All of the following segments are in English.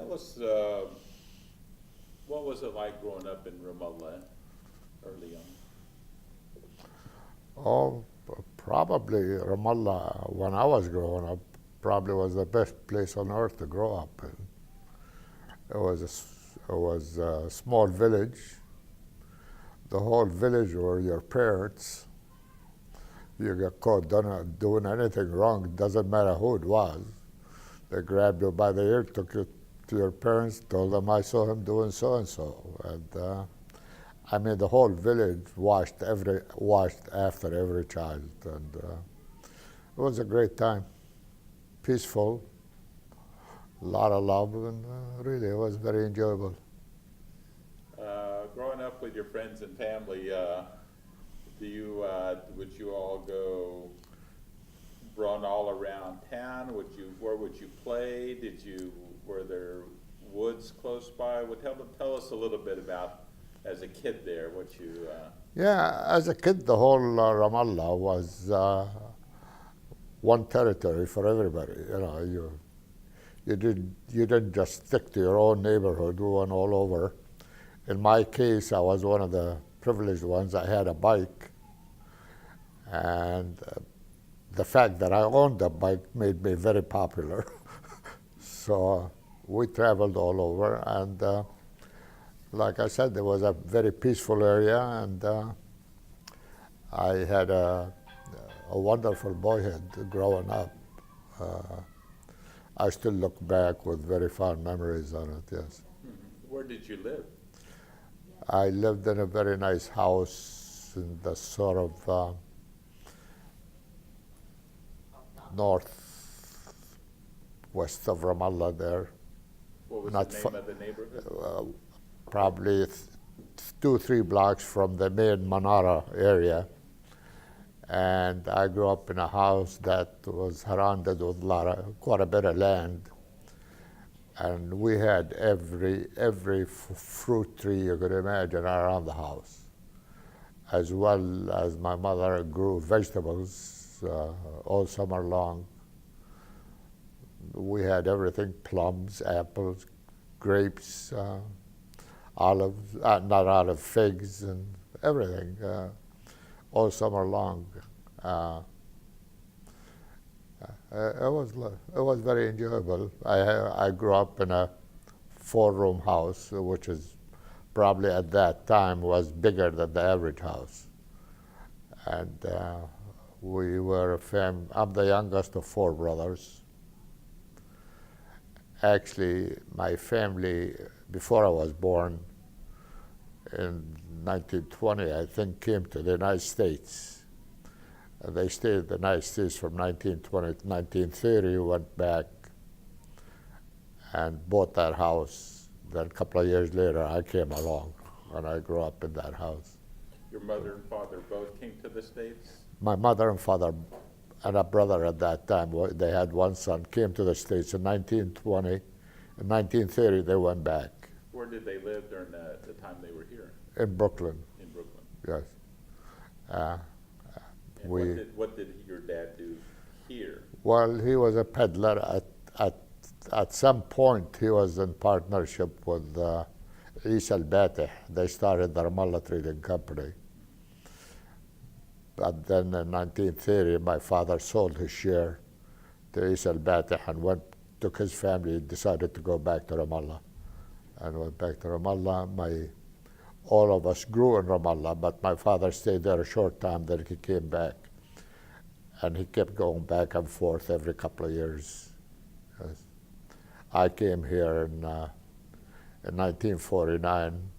tell us, what was it like growing up in Ramallah early on? Oh, probably Ramallah, when I was growing up, probably was the best place on earth to grow up in. It was a small village. The whole village were your parents. You get caught doing anything wrong, doesn't matter who it was. They grabbed you by the ear, took you to your parents, told them I saw him doing so and so. And I mean, the whole village watched after every child, and it was a great time, peaceful, a lot of love, and really it was very enjoyable. Growing up with your friends and family, would you all go run all around town? Where would you play? Were there woods close by? Tell us a little bit about, as a kid there, Yeah, as a kid, the whole Ramallah was one territory for everybody. You didn't just stick to your own neighborhood. We went all over. In my case, I was one of the privileged ones. I had a bike, and the fact that I owned a bike made me very popular. So we traveled all over, and like I said, it was a very peaceful area, and I had a wonderful boyhood growing up. I still look back with very fond memories on it, yes. Where did you live? I lived in a very nice house in the sort of northwest of Ramallah there. What was Not the name of the neighborhood? Probably 2-3 blocks from the main Manara area. And I grew up in a house that was surrounded with quite a bit of land. And we had every fruit tree you could imagine around the house, as well as my mother grew vegetables all summer long. We had everything: plums, apples, grapes, olives, figs, and everything all summer long. It was very enjoyable. I grew up in a 4-room house, which is probably at that time was bigger than the average house. And we were I'm the youngest of 4 brothers. Actually, my family, before I was born, in 1920, I think, came to the United States. They stayed in the United States from 1920 to 1930, went back and bought that house. Then a couple of years later, I came along, and I grew up in that house. Your mother and father both came to the States? My mother and father and a brother at that time, they had one son, came to the States in 1920. In 1930, they went back. Where did they live during the time they were here? In Brooklyn. In Brooklyn. Yes. What did your dad do here? Well, he was a peddler. At some point, he was in partnership with Isa al-Batih. They started the Ramallah Trading Company. But then in 1930, my father sold his share to Isa al-Batih and took his family, decided to go back to Ramallah. And went back to Ramallah. All of us grew in Ramallah, but my father stayed there a short time, then he came back. And he kept going back and forth every couple of years. Yes. I came here in 1949.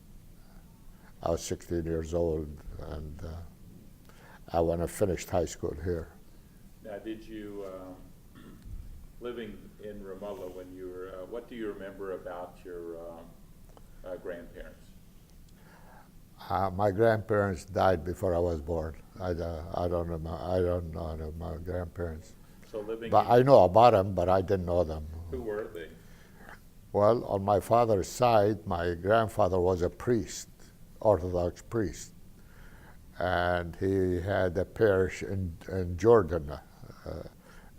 I was 16 years old, and I went and finished high school here. Now, did you, living in Ramallah when you were, what do you remember about your grandparents? My grandparents died before I was born. I don't know my grandparents. So I know about them, but I didn't know them. Who were they? Well, on my father's side, my grandfather was a priest, Orthodox priest, and he had a parish in Jordan,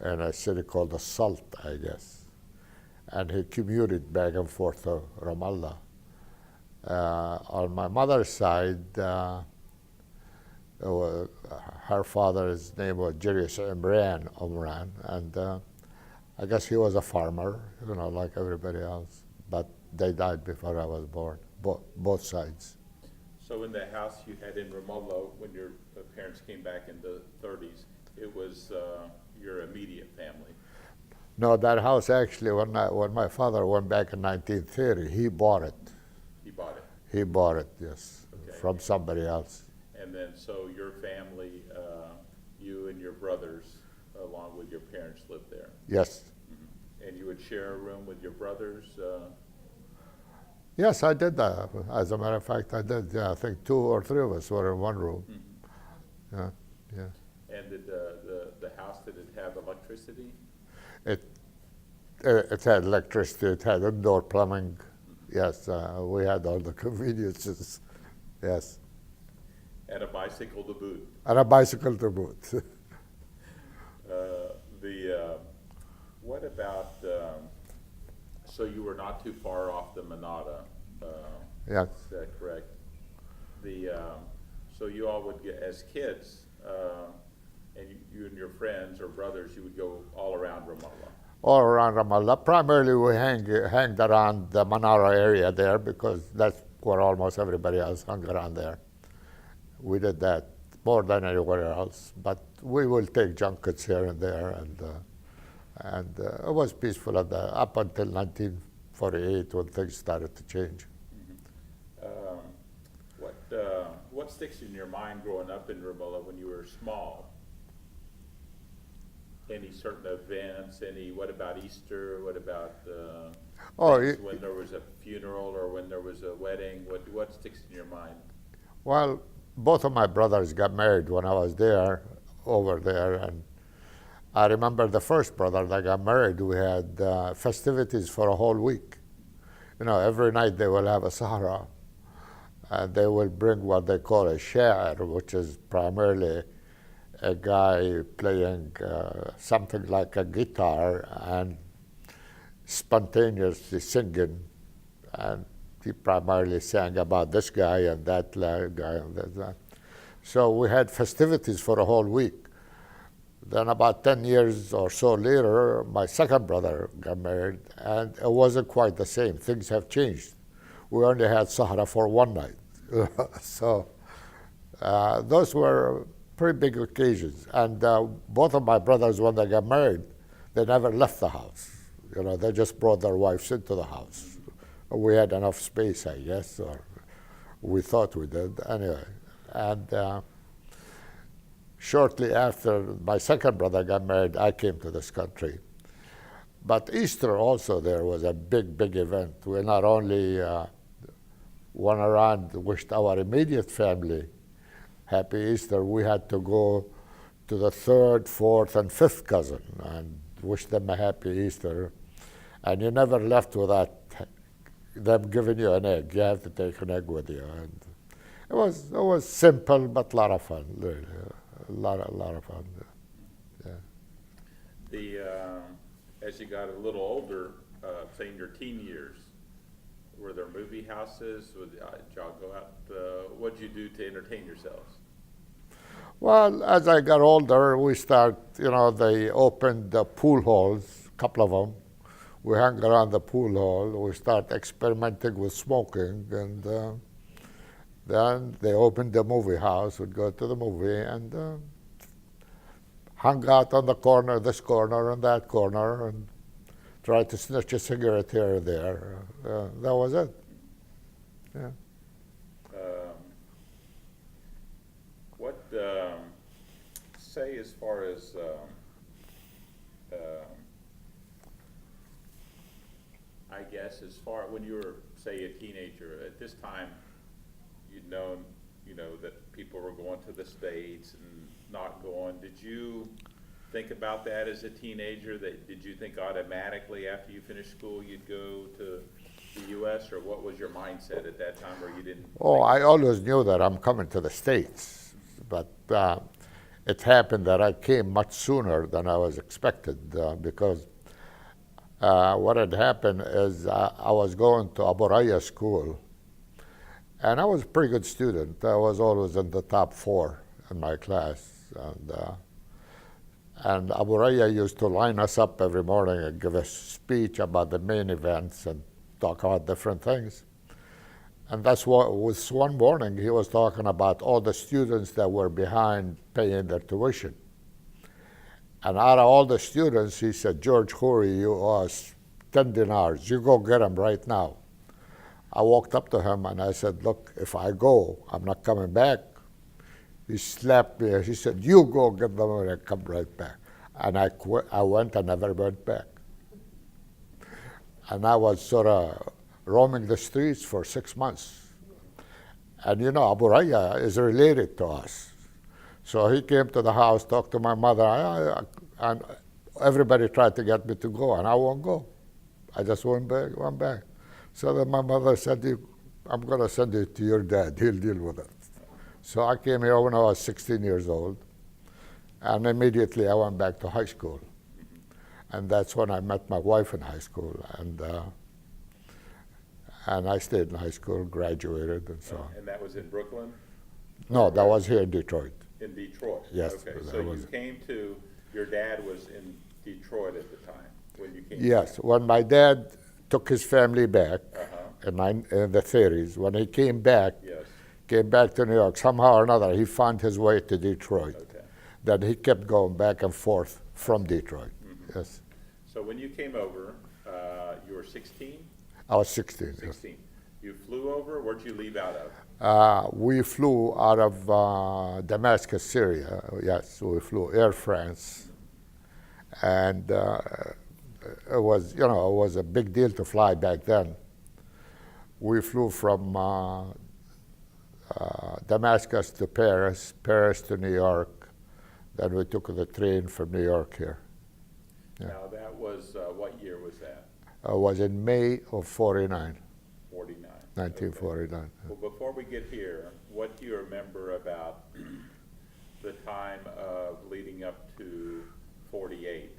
in a city called the Salt, I guess. and he commuted back and forth to Ramallah. On my mother's side, her father's name was Julius Umran, and I guess he was a farmer, like everybody else. But they died before I was born, both sides. So in the house you had in Ramallah, when your parents came back in the 30s, it was your immediate family? No, that house actually, when my father went back in 1930, he bought it. He bought it? He bought it, yes, Okay. from somebody else. And then, so your family, you and your brothers, along with your parents, lived there? Yes. Mm-hmm. And you would share a room with your brothers? Yes, I did that. As a matter of fact, I did. Yeah, I think 2 or 3 of us were in one room. Mm-hmm. Yeah. And did the house, did it have electricity? It had electricity. It had indoor plumbing. Yes, we had all the conveniences. Yes. And a bicycle to boot? And a bicycle to boot. What about, so you were not too far off the Manada? Yes. Is that correct? So you all would get, as kids, and you and your friends or brothers, you would go all around Ramallah? All around Ramallah. Primarily, we hanged around the Manara area there because that's where almost everybody else hung around there. We did that more than anywhere else, but we will take junkets here and there, and it was peaceful up until 1948 when things started to change. Mm-hmm. What sticks in your mind growing up in Ramallah when you were small? Any certain events? What about Easter? What about when there was a funeral or when there was a wedding? What sticks in your mind? Well, both of my brothers got married when I was over there, and I remember the first brother that got married, we had festivities for a whole week. Every night they will have a sahara, and they will bring what they call a sha'ir, which is primarily a guy playing something like a guitar and spontaneously singing, and he primarily sang about this guy and that guy and that. So we had festivities for a whole week. Then about 10 years or so later, my second brother got married, and it wasn't quite the same. Things have changed. We only had Sahara for one night. So those were pretty big occasions. And both of my brothers, when they got married, they never left the house. They just brought their wives into the house. We had enough space, I guess, or we thought we did. Anyway, and shortly after my second brother got married, I came to this country. But Easter also there was a big, big event. We not only went around, wished our immediate family happy Easter, we had to go to the third, fourth, and fifth cousin and wish them a happy Easter. And you never left without them giving you an egg. You have to take an egg with you. And it was simple but a lot of fun, really. A lot of fun. Yeah. As you got a little older, say in your teen years, were there movie houses? Did y'all go out? What did you do to entertain yourselves? Well, as I got older, we they opened the pool halls, a couple of them. We hung around the pool hall. We started experimenting with smoking, and then they opened the movie house. We'd go to the movie and hung out on the corner, this corner and that corner, and try to snitch a cigarette here or there. That was it. Yeah. Say as far as I guess as far when you were, say, a teenager, at this time you'd known, that people were going to the States and not going. Did you think about that as a teenager? Did you think automatically after you finished school you'd go to the U.S., or what was your mindset at that time, or you didn't? Oh, I always knew that I'm coming to the States, but it happened that I came much sooner than I was expected because What had happened is I was going to Abu Raya school, and I was a pretty good student. I was always in the top 4 in my class. And Abu Raya used to line us up every morning and give a speech about the main events and talk about different things. And that's what was one morning he was talking about all the students that were behind paying their tuition. And out of all the students, he said, George Khoury, you owe us 10 dinars. You go get them right now. I walked up to him and I said, look, if I go, I'm not coming back. He slapped me. He said, you go get them and I come right back. And I quit. I went and never went back. And I was sort of roaming the streets for 6 months. And you know, Abu Raya is related to us. So he came to the house, talked to my mother, and everybody tried to get me to go, and I won't go. I just went back. So then my mother said, I'm going to send it to your dad. He'll deal with it. So I came here when I was 16 years old, and immediately I went back to high school. And that's when I met my wife in high school. And I stayed in high school, graduated, and so on. And that was in Brooklyn? No, that was here in Detroit. In Detroit? Yes. Okay, so you came to, your dad was in Detroit at the time when you came? Yes, when my dad took his family back in the 30s, when he came back, Yes. came back to New York, somehow or another, he found his way to Detroit. Okay. Then he kept going back and forth from Detroit. Mm-hmm. Yes. So when you came over, you were 16? I was 16. 16. You flew over, where'd you leave out of? We flew out of Damascus, Syria. Yes, we flew Air France. And it was, you know, it was a big deal to fly back then. We flew from Damascus to Paris, Paris to New York. Then we took the train from New York here. Yeah. Now that was, what year was that? It was in May of 49, 49. 1949. Okay. Well, before we get here, what do you remember about the time of leading up to 48,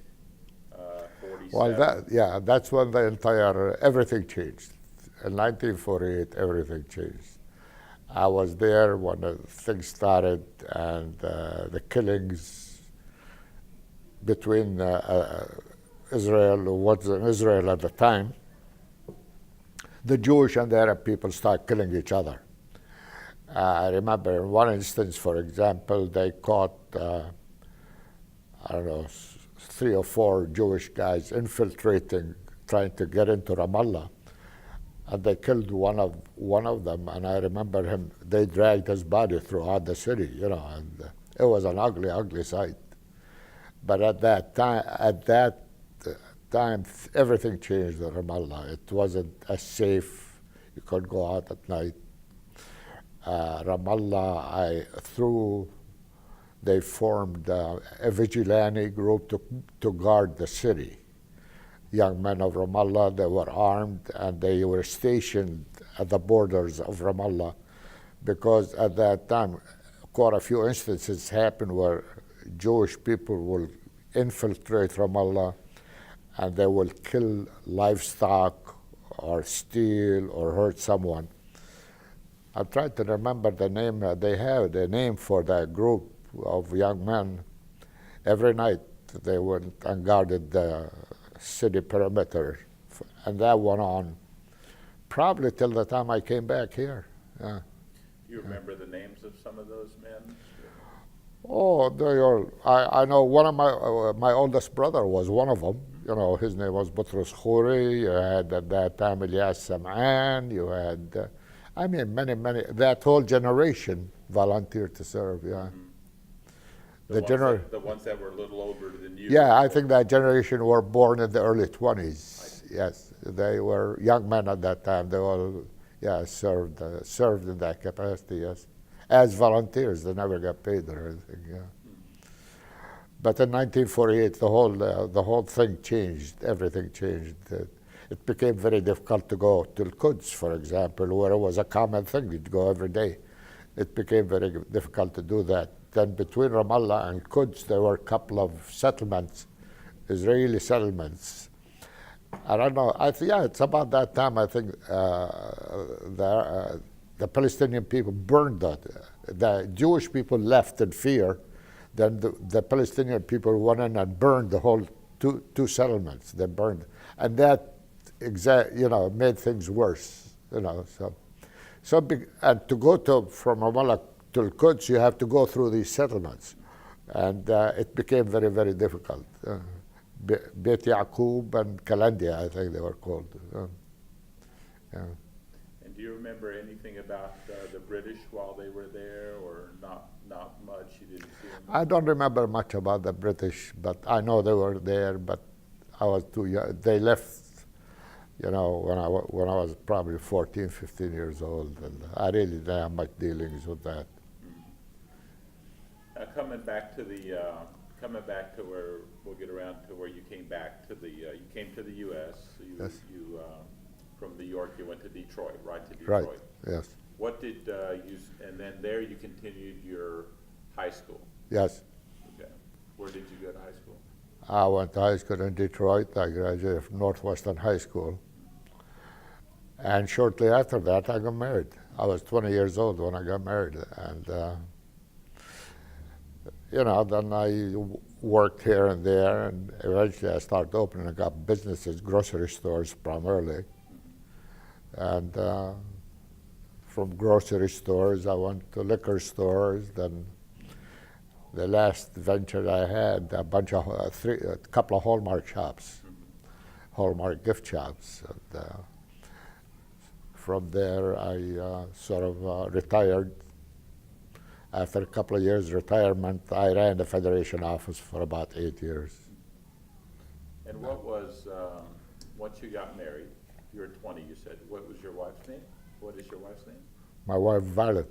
47? Well, that's when the entire, everything changed. In 1948, everything changed. I was there when things started, and the killings between Israel, who was in Israel at the time, the Jewish and the Arab people started killing each other. I remember in one instance, for example, they caught, I don't know, 3 or 4 Jewish guys infiltrating, trying to get into Ramallah. And they killed one of them, and I remember him, they dragged his body throughout the city, you know, and it was an ugly, ugly sight. But at that time, everything changed in Ramallah. It wasn't as safe. You couldn't go out at night. Ramallah, they formed a vigilante group to guard the city. Young men of Ramallah, they were armed, and they were stationed at the borders of Ramallah, because at that time, quite a few instances happened where Jewish people will infiltrate Ramallah, and they will kill livestock or steal or hurt someone. I'm trying to remember the name. They have the name for that group of young men. Every night they went and guarded the city perimeter, and that went on probably till the time I came back here. Yeah. Do you remember the names of some of those men? Oh, they all. I know one of my oldest brother was one of them. You know, his name was Boutros Khoury. You had at that time Ilyas Sam'an. You had, I mean, many. That whole generation volunteered to serve. Yeah. Mm-hmm. The ones that were a little older than you. Yeah, I think that generation were born in the early 20s. Yes, they were young men at that time. They all, served in that capacity. Yes, as volunteers. They never got paid or anything. Yeah. But in 1948, the whole thing changed. Everything changed. It became very difficult to go to Quds, for example, where it was a common thing. You'd go every day. It became very difficult to do that. Then between Ramallah and Quds, there were a couple of settlements, Israeli settlements. I don't know. Yeah, it's about that time. I think the Palestinian people burned that. The Jewish people left in fear. Then the Palestinian people went in and burned the whole two settlements. They burned, and that made things worse. And to go from Ramallah to Al-Quds, you have to go through these settlements, and it became very, very difficult. Beit Yaqub and Kalandia, I think they were called. Yeah. And do you remember anything about the British while they were there, or not much? You didn't see them? I don't remember much about the British, but I know they were there, but I was too young. They left, when I was probably 14, 15 years old, and I really didn't have much dealings with that. Coming back to where we'll get around to where you came back to you came to the U.S. So Yes. you from New York you went to Detroit, right to Detroit. Right. Yes. What did and then there you continued your high school. Yes. Okay. Where did you go to high school? I went to high school in Detroit. I graduated from Northwestern High School. And shortly after that, I got married. I was 20 years old when I got married. And, then I worked here and there, and eventually I started opening up businesses, grocery stores primarily. And from grocery stores, I went to liquor stores. Then the last venture I had, a couple of Hallmark shops, Hallmark gift shops. And, from there, I sort of retired. After a couple of years retirement, I ran the Federation office for about 8 years. And what was, once you got married, you were 20, you said. What was your wife's name? What is your wife's name? My wife, Violet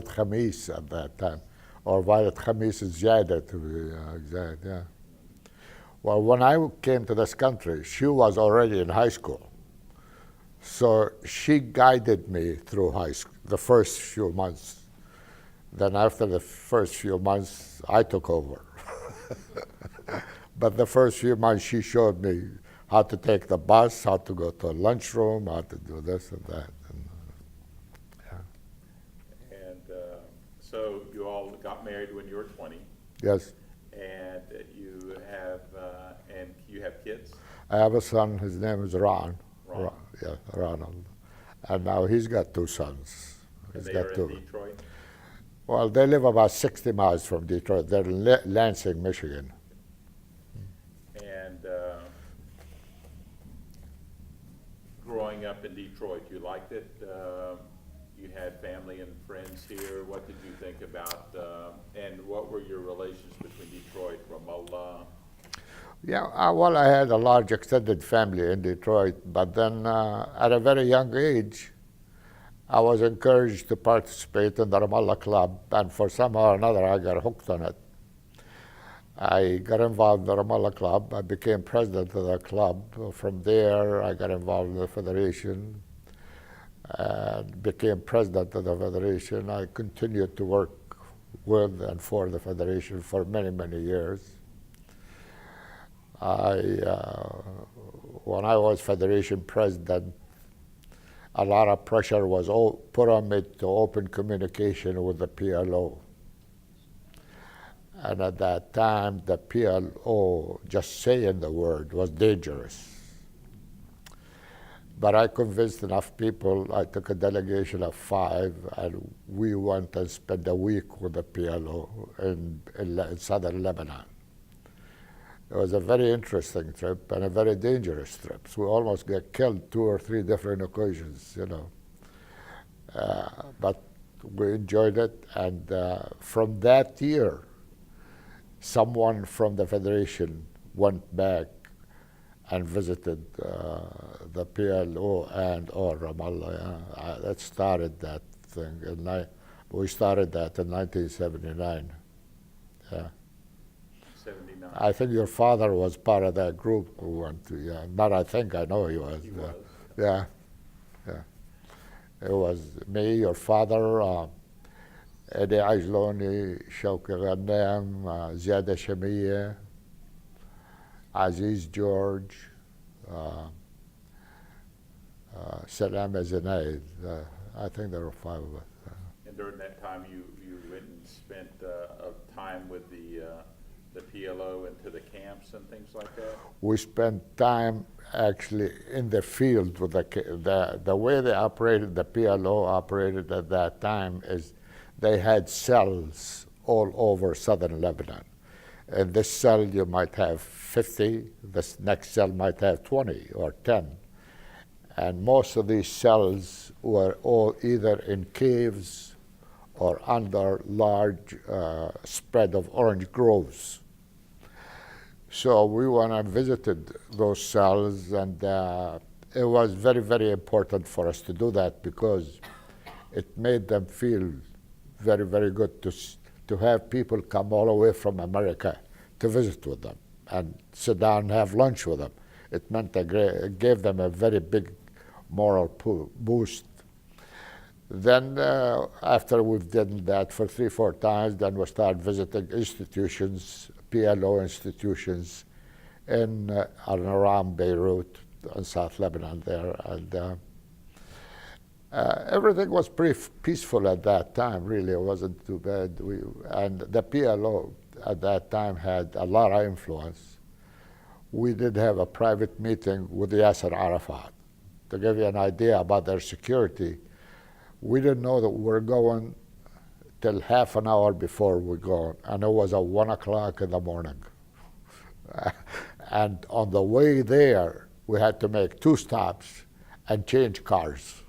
Khamis at that time, or Violet Khamis Ziyada to be exact, yeah. Well, when I came to this country, she was already in high school. So she guided me through high school, the first few months. Then after the first few months, I took over. But the first few months, she showed me how to take the bus, how to go to a lunchroom, how to do this and that. And so you all got married when you were 20. Yes. And you have kids? I have a son, his name is Ron. Ron. Yeah, Ronald. And now he's got two sons. And He's they got are two. in Detroit? Well, they live about 60 miles from Detroit. They're in Lansing, Michigan. And growing up in Detroit, you liked it? You had family and friends here. What did you think about, and what were your relations between Detroit, Ramallah? Yeah, well, I had a large extended family in Detroit, but then at a very young age, I was encouraged to participate in the Ramallah Club, and for somehow or another, I got hooked on it. I got involved in the Ramallah Club. I became president of the club. From there, I got involved in the federation and became president of the federation. I continued to work with and for the federation for many, many years. When I was federation president, a lot of pressure was put on me to open communication with the PLO. And at that time, the PLO, just saying the word, was dangerous. But I convinced enough people. I took a delegation of 5, and we went and spent a week with the PLO in southern Lebanon. It was a very interesting trip and a very dangerous trip. So we almost got killed 2 or 3 different occasions, But we enjoyed it, and from that year, someone from the Federation went back and visited the PLO or Ramallah. That started that thing. And we started that in 1979. Yeah. 79. I think your father was part of that group who went to, yeah. Not I think, I know he was. He was. Yeah. It was me, your father, Eddie Ajloni, Shawki Ghanem, Ziada Shamiya, Aziz George, Salam Zainaid. I think there were 5 of us. And during that time, you went and spent time with the PLO into the camps and things like that? We spent time actually in the field with the way they operated, the PLO operated at that time is they had cells all over southern Lebanon. In this cell you might have 50, this next cell might have 20 or 10. And most of these cells were all either in caves or under large spread of orange groves. So we went and visited those cells, and it was very, very important for us to do that because it made them feel very, very good to have people come all the way from America to visit with them and sit down and have lunch with them. It meant it gave them a very big moral boost. Then after we've done that for 3-4 times, then we start visiting institutions, PLO institutions in and around Beirut and South Lebanon there. And everything was pretty peaceful at that time, really. It wasn't too bad. And the PLO at that time had a lot of influence. We did have a private meeting with Yasser Arafat. To give you an idea about their security, we didn't know that we were going till half an hour before we go, and it was at 1 o'clock in the morning. And on the way there, we had to make 2 stops and change cars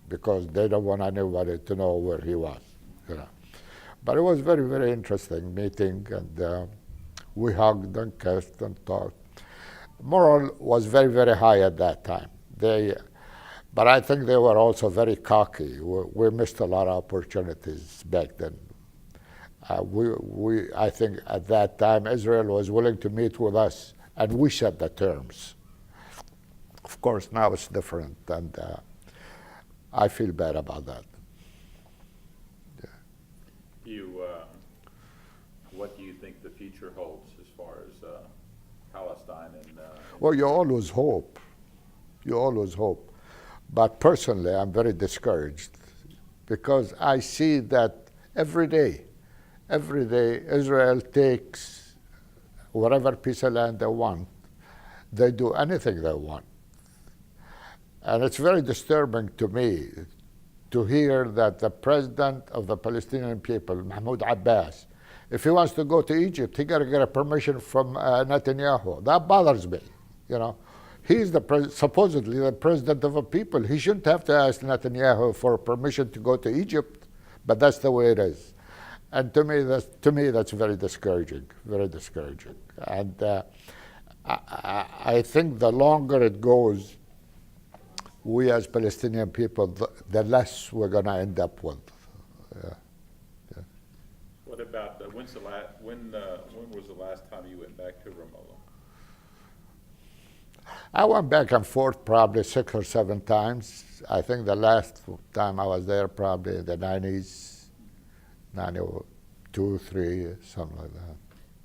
because they don't want anybody to know where he was, you know. But it was very, very interesting meeting, and we hugged and kissed and talked. Morale was very, very high at that time. But I think they were also very cocky. We missed a lot of opportunities back then. I think at that time Israel was willing to meet with us, and we set the terms. Of course, now it's different, and I feel bad about that. Yeah. What do you think the future holds as far as Palestine and? Well, you always hope. You always hope. But personally, I'm very discouraged because I see that every day Israel takes whatever piece of land they want. They do anything they want. And it's very disturbing to me to hear that the president of the Palestinian people, Mahmoud Abbas, if he wants to go to Egypt, he got to get a permission from Netanyahu. That bothers me, you know. He's supposedly the president of a people. He shouldn't have to ask Netanyahu for permission to go to Egypt, but that's the way it is. And to me, that's very discouraging, very discouraging. And I think the longer it goes, we as Palestinian people, the less we're going to end up with. Yeah. What about when was the last time you went back to Ramallah? I went back and forth probably 6 or 7 times. I think the last time I was there probably in the 90s, 92, 3, something like that.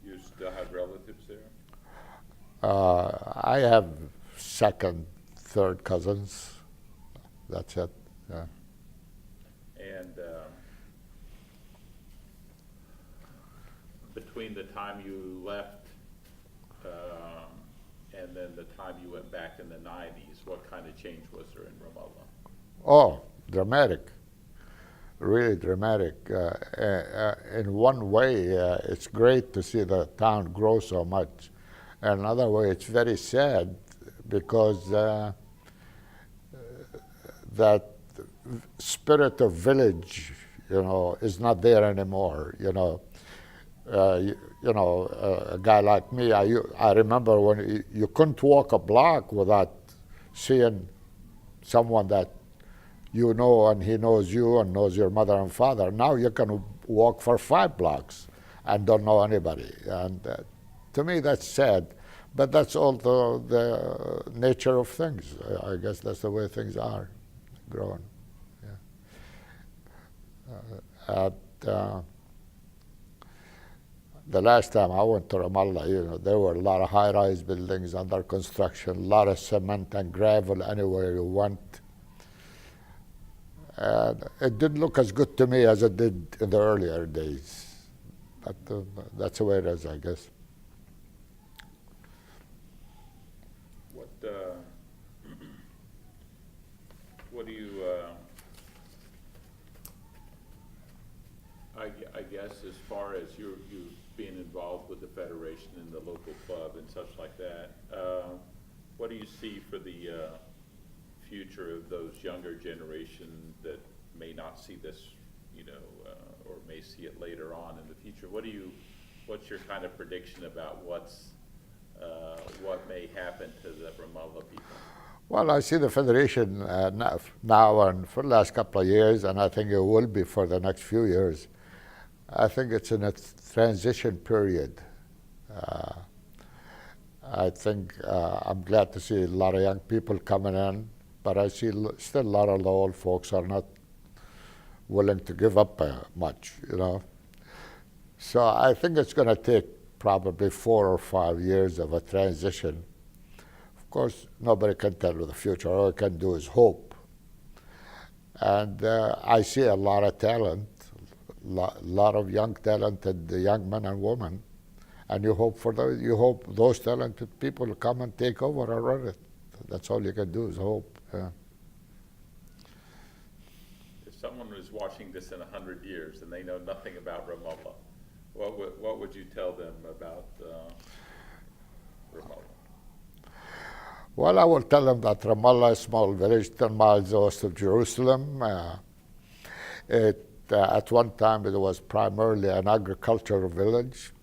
You still have relatives there? I have 2nd, 3rd cousins. That's it. Yeah. And between the time you left and then the time you went back in the 90s, what kind of change was there in Ramallah? Oh, dramatic. Really dramatic. In one way, it's great to see the town grow so much. In another way, it's very sad because that spirit of village, is not there anymore. A guy like me, I remember when you couldn't walk a block without seeing someone that you know, and he knows you and knows your mother and father. Now you can walk for 5 blocks and don't know anybody. And to me, that's sad. But that's all the nature of things. I guess that's the way things are growing. Yeah. the last time I went to Ramallah, there were a lot of high-rise buildings under construction, a lot of cement and gravel anywhere you went. And it didn't look as good to me as it did in the earlier days. But that's the way it is, I guess. What do you, I guess as far as you being involved with the Federation and the local club and such like that, what do you see for the future of those younger generation that may not see this, or may see it later on in the future? What's your kind of prediction about what may happen to the Ramallah people? Well, I see the Federation now and for the last couple of years, and I think it will be for the next few years. I think it's in a transition period. I think I'm glad to see a lot of young people coming in, but I see still a lot of the old folks are not willing to give up much, So I think it's going to take probably 4 or 5 years of a transition. Of course, nobody can tell you the future. All you can do is hope. And I see a lot of talent, a lot of young talented young men and women, and you hope those talented people will come and take over and run it. That's all you can do is hope. Yeah. If someone was watching this in 100 years and they know nothing about Ramallah, what would you tell them about Ramallah? Well, I will tell them that Ramallah is a small village 10 miles west of Jerusalem. At one time, it was primarily an agricultural village.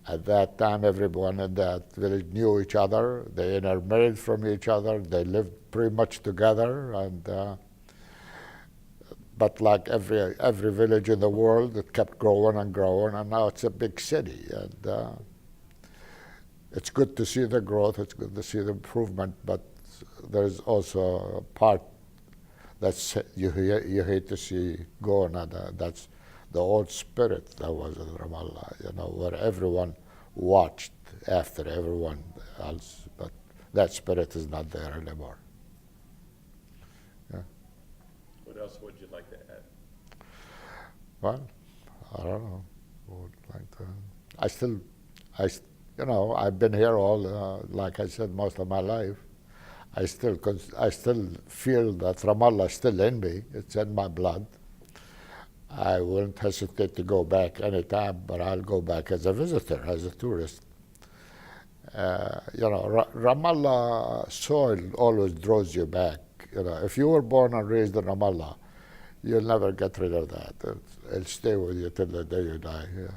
At that time, everyone in that village knew each other. They intermarried from each other. They lived pretty much together. But like every village in the world, it kept growing and growing, and now it's a big city. And it's good to see the growth. It's good to see the improvement. But there's also a part that's you hate to see going, and that's the old spirit that was in Ramallah, where everyone watched after everyone else, but that spirit is not there anymore. Yeah. What else would you like to add? Well, I don't know. Would like to. I've been here all, like I said, most of my life. I still feel that Ramallah is still in me. It's in my blood. I wouldn't hesitate to go back anytime, but I'll go back as a visitor, as a tourist. Ramallah soil always draws you back. If you were born and raised in Ramallah, you'll never get rid of that. It'll stay with you till the day you die. Yeah.